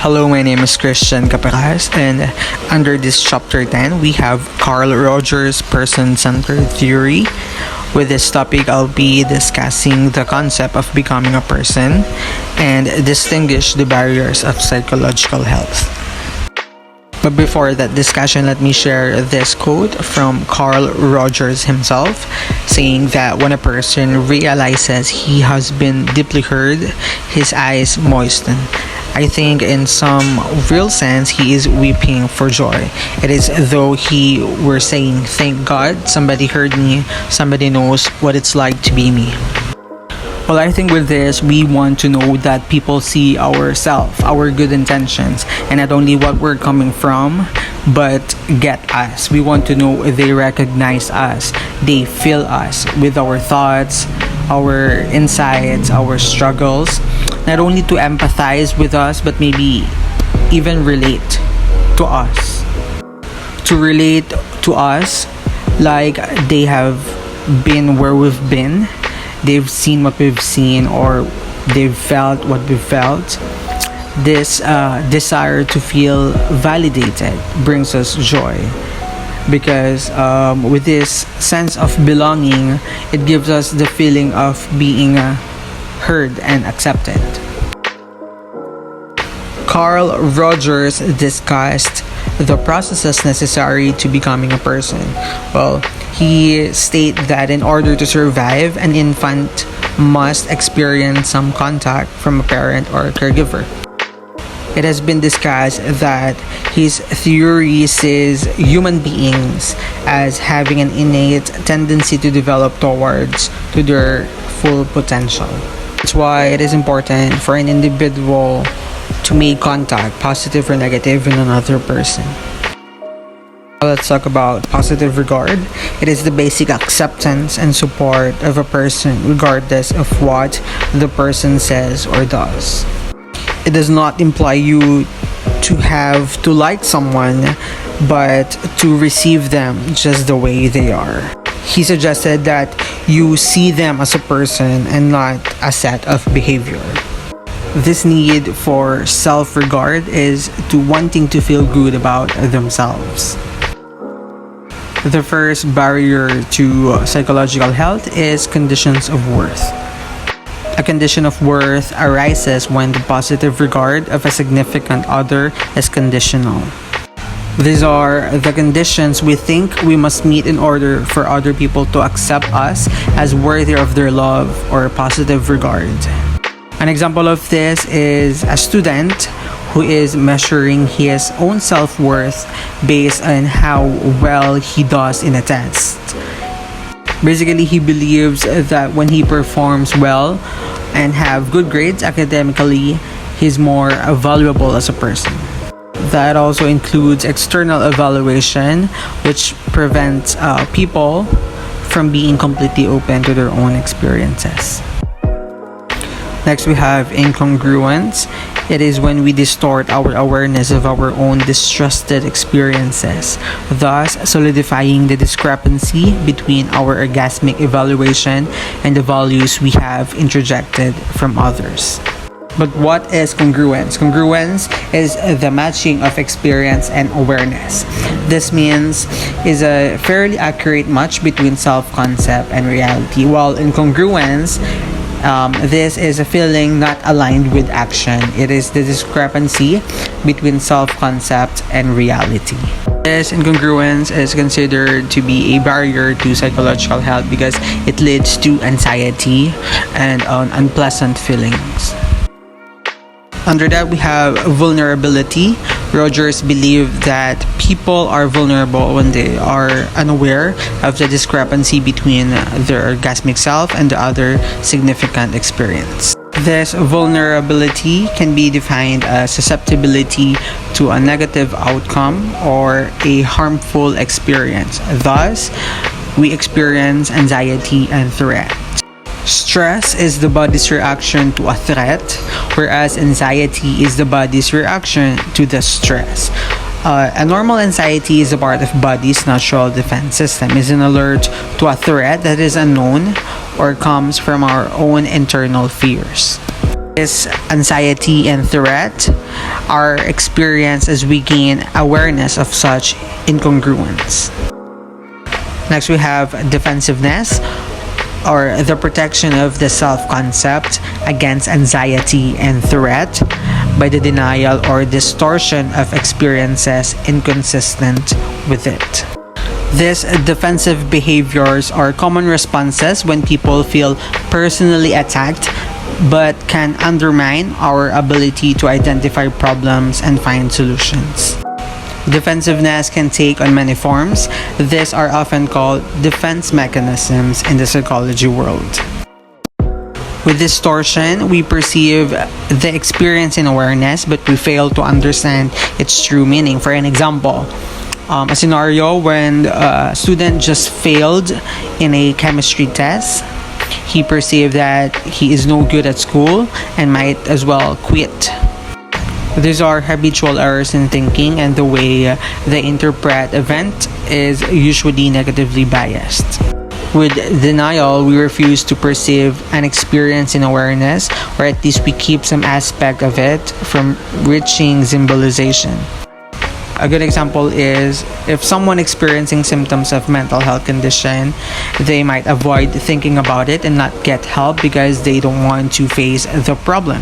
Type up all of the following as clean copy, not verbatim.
Hello, my name is Christian Caparas, and under this chapter 10, we have Carl Rogers' person-centered theory. With this topic, I'll be discussing the concept of becoming a person and distinguish the barriers of psychological health. But before that discussion, let me share this quote from Carl Rogers himself, saying that when a person realizes he has been deeply heard, his eyes moisten. I think in some real sense, he is weeping for joy. It is as though he were saying, "Thank God, somebody heard me, somebody knows what it's like to be me." Well, I think with this, we want to know that people see ourselves, our good intentions, and not only what we're coming from, but get us. We want to know they recognize us, they feel us with our thoughts, our insights, our struggles, not only to empathize with us, but maybe even relate to us. To relate to us like they have been where we've been, they've seen what we've seen, or they've felt what we've felt. This desire to feel validated brings us joy, because with this sense of belonging, it gives us the feeling of being heard and accepted. Carl Rogers discussed the processes necessary to becoming a person. Well, he stated that in order to survive, an infant must experience some contact from a parent or a caregiver. It has been discussed that his theory sees human beings as having an innate tendency to develop towards to their full potential. That's why it is important for an individual to make contact, positive or negative, in another person. Let's talk about positive regard. It is the basic acceptance and support of a person regardless of what the person says or does. It does not imply you to have to like someone, but to receive them just the way they are. He suggested that you see them as a person and not a set of behavior. This need for self-regard is to wanting to feel good about themselves. The first barrier to psychological health is conditions of worth. A condition of worth arises when the positive regard of a significant other is conditional. These are the conditions we think we must meet in order for other people to accept us as worthy of their love or positive regard. An example of this is a student who is measuring his own self-worth based on how well he does in a test. Basically, he believes that when he performs well and have good grades academically, he's more valuable as a person. That also includes external evaluation, which prevents people from being completely open to their own experiences. Next, we have incongruence. It is when we distort our awareness of our own distrusted experiences, thus solidifying the discrepancy between our orgasmic evaluation and the values we have introjected from others. But what is congruence? Congruence is the matching of experience and awareness. This means is a fairly accurate match between self-concept and reality, while incongruence, this is a feeling not aligned with action. It is the discrepancy between self-concept and reality. This incongruence is considered to be a barrier to psychological health because it leads to anxiety and unpleasant feelings. Under that, we have vulnerability. Rogers believed that people are vulnerable when they are unaware of the discrepancy between their orgasmic self and the other significant experience. This vulnerability can be defined as susceptibility to a negative outcome or a harmful experience. Thus, we experience anxiety and threat. Stress is the body's reaction to a threat, whereas anxiety is the body's reaction to the stress. A normal anxiety is a part of body's natural defense system. It's an alert to a threat that is unknown or comes from our own internal fears. This anxiety and threat our experience as we gain awareness of such incongruence. Next, we have defensiveness, or the protection of the self-concept against anxiety and threat by the denial or distortion of experiences inconsistent with it. These defensive behaviors are common responses when people feel personally attacked but can undermine our ability to identify problems and find solutions. Defensiveness can take on many forms. These are often called defense mechanisms in the psychology world. With distortion, we perceive the experience in awareness, but we fail to understand its true meaning. For an example, a scenario when a student just failed in a chemistry test. He perceived that he is no good at school and might as well quit. These are habitual errors in thinking, and the way they interpret event is usually negatively biased. With denial, we refuse to perceive an experience in awareness, or at least we keep some aspect of it from reaching symbolization. A good example is if someone experiencing symptoms of mental health condition, they might avoid thinking about it and not get help because they don't want to face the problem.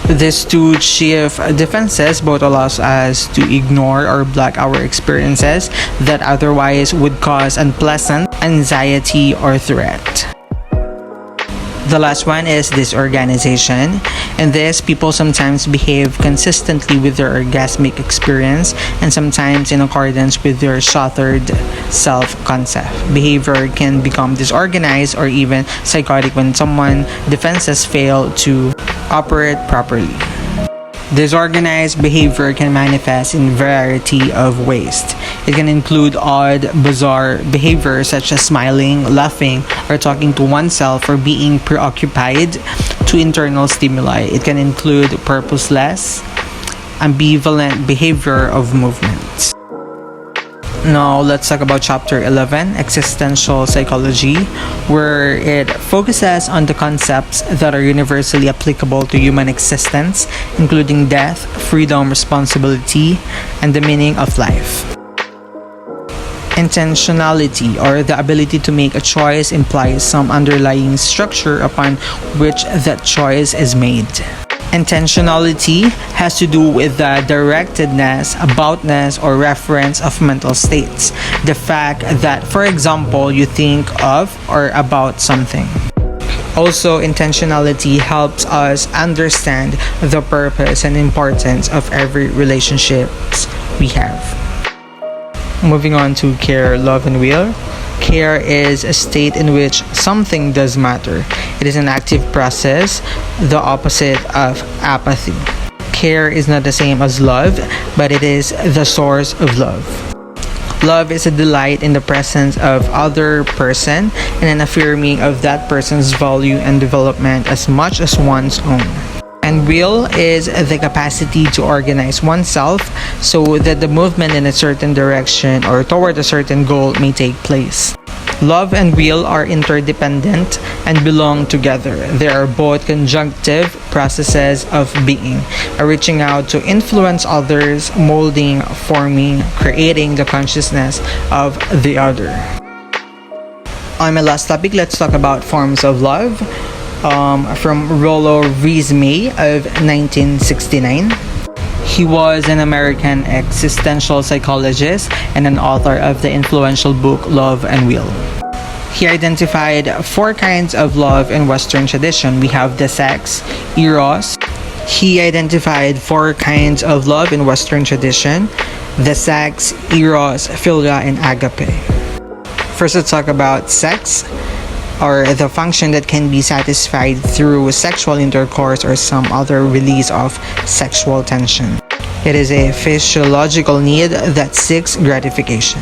This two chief defenses both allows us to ignore or block our experiences that otherwise would cause unpleasant anxiety or threat. The last one is disorganization. In this, people sometimes behave consistently with their orgasmic experience and sometimes in accordance with their shattered self-concept. Behavior can become disorganized or even psychotic when someone's defenses fail to operate properly. Disorganized behavior can manifest in a variety of ways. It can include odd, bizarre behavior such as smiling, laughing, or talking to oneself or being preoccupied to internal stimuli. It can include purposeless, ambivalent behavior of movement. Now, let's talk about Chapter 11, Existential Psychology, where it focuses on the concepts that are universally applicable to human existence, including death, freedom, responsibility, and the meaning of life. Intentionality, or the ability to make a choice, implies some underlying structure upon which that choice is made. Intentionality has to do with the directedness, aboutness, or reference of mental states. The fact that, for example, you think of or about something. Also, intentionality helps us understand the purpose and importance of every relationships we have. Moving on to care, love, and will. Care is a state in which something does matter. It is an active process, the opposite of apathy. Care is not the same as love, but it is the source of love. Love is a delight in the presence of other person and an affirming of that person's value and development as much as one's own. And will is the capacity to organize oneself so that the movement in a certain direction or toward a certain goal may take place. Love and will are interdependent and belong together. They are both conjunctive processes of being, reaching out to influence others, molding, forming, creating the consciousness of the other. On my last topic, let's talk about forms of love. From Rollo Rees-May of 1969. He was an American existential psychologist and an author of the influential book Love and Will. He identified 4 kinds of love in Western tradition. We have the sex, eros. He identified 4 kinds of love in Western tradition: the sex, eros, philia, and agape. First, let's talk about sex, or the function that can be satisfied through sexual intercourse or some other release of sexual tension. It is a physiological need that seeks gratification.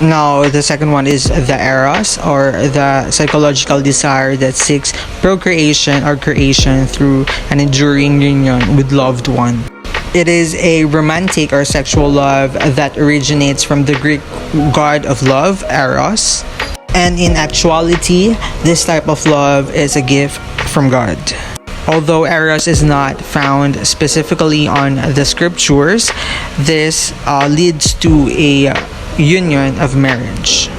Now, the second one is the eros, or the psychological desire that seeks procreation or creation through an enduring union with loved one. It is a romantic or sexual love that originates from the Greek god of love, Eros. And in actuality, this type of love is a gift from God. Although eros is not found specifically on the scriptures, this leads to a union of marriage.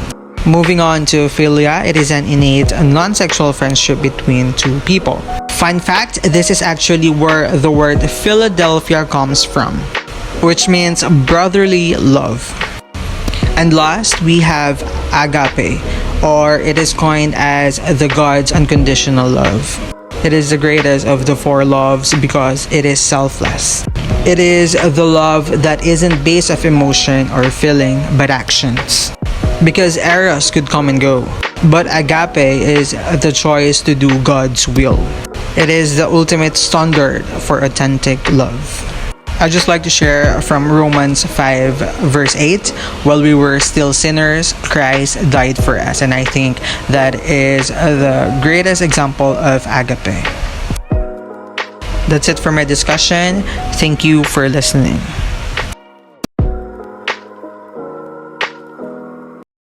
Moving on to philia, it is an innate non-sexual friendship between two people. Fun fact, this is actually where the word Philadelphia comes from, which means brotherly love. And last, we have agape, or it is coined as the God's unconditional love. It is the greatest of the four loves because it is selfless. It is the love that isn't based of emotion or feeling, but actions. Because eros could come and go, but agape is the choice to do God's will. It is the ultimate standard for authentic love. I'd just like to share from Romans 5 verse 8, while we were still sinners, Christ died for us. And I think that is the greatest example of agape. That's it for my discussion. Thank you for listening.